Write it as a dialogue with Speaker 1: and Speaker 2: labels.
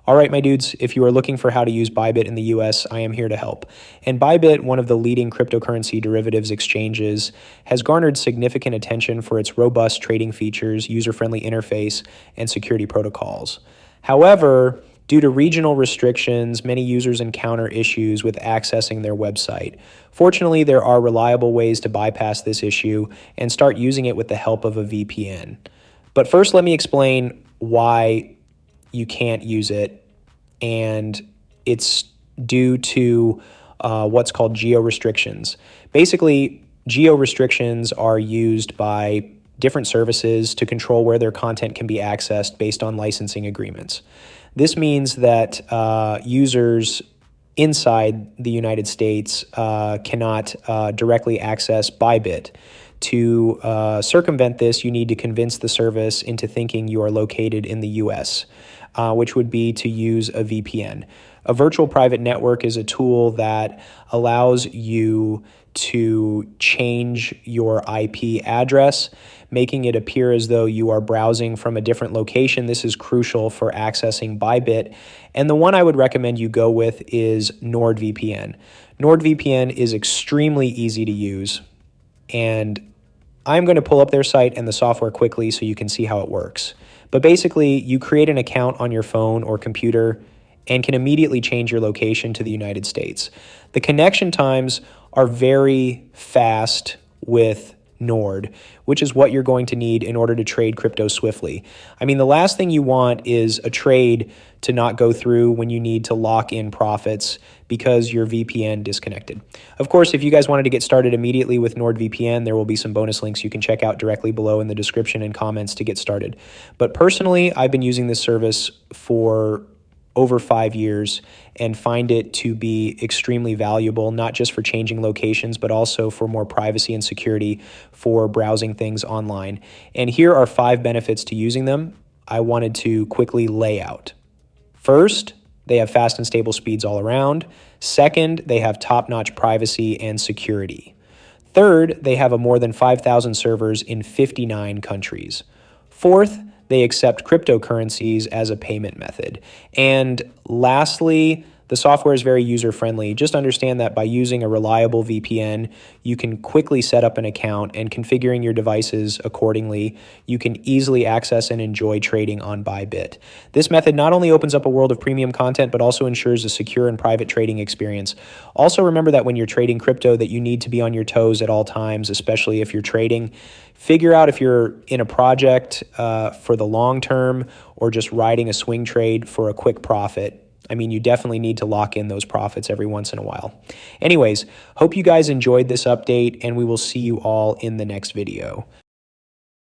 Speaker 1: All right, my dudes, if you are looking for how to use Bybit in the US, I am here to help. And Bybit, one of the leading cryptocurrency derivatives exchanges, has garnered significant attention for its robust trading features, user-friendly interface, and security protocols. However, due to regional restrictions, many users encounter issues with accessing their website. Fortunately, there are reliable ways to bypass this issue and start using it with the help of a VPN. But first, let me explain why you can't use it, and it's due to what's called geo restrictions. Basically, geo restrictions are used by different services to control where their content can be accessed based on licensing agreements. This means that users inside the United States cannot directly access Bybit. To circumvent this, you need to convince the service into thinking you are located in the US, which would be to use a VPN. A virtual private network is a tool that allows you to change your IP address, making it appear as though you are browsing from a different location. This is crucial for accessing Bybit. And the one I would recommend you go with is NordVPN. NordVPN is extremely easy to use, and I'm going to pull up their site and the software quickly so you can see how it works. But basically, you create an account on your phone or computer and can immediately change your location to the United States. The connection times are very fast with Nord, which is what you're going to need in order to trade crypto swiftly. I mean, the last thing you want is a trade to not go through when you need to lock in profits because your VPN disconnected. Of course, if you guys wanted to get started immediately with NordVPN, there will be some bonus links you can check out directly below in the description and comments to get started. But personally, I've been using this service for over 5 years and find it to be extremely valuable, not just for changing locations, but also for more privacy and security for browsing things online. And here are 5 benefits to using them I wanted to quickly lay out. First, they have fast and stable speeds all around. Second, they have top-notch privacy and security. Third, they have more than 5,000 servers in 59 countries. Fourth, they accept cryptocurrencies as a payment method. And lastly, the software is very user-friendly. Just understand that by using a reliable VPN, you can quickly set up an account, and configuring your devices accordingly, you can easily access and enjoy trading on Bybit. This method not only opens up a world of premium content, but also ensures a secure and private trading experience. Also remember that when you're trading crypto, that you need to be on your toes at all times, especially if you're trading. Figure out if you're in a project for the long term or just riding a swing trade for a quick profit. I mean, you definitely need to lock in those profits every once in a while. Anyways, hope you guys enjoyed this update, and we will see you all in the next video.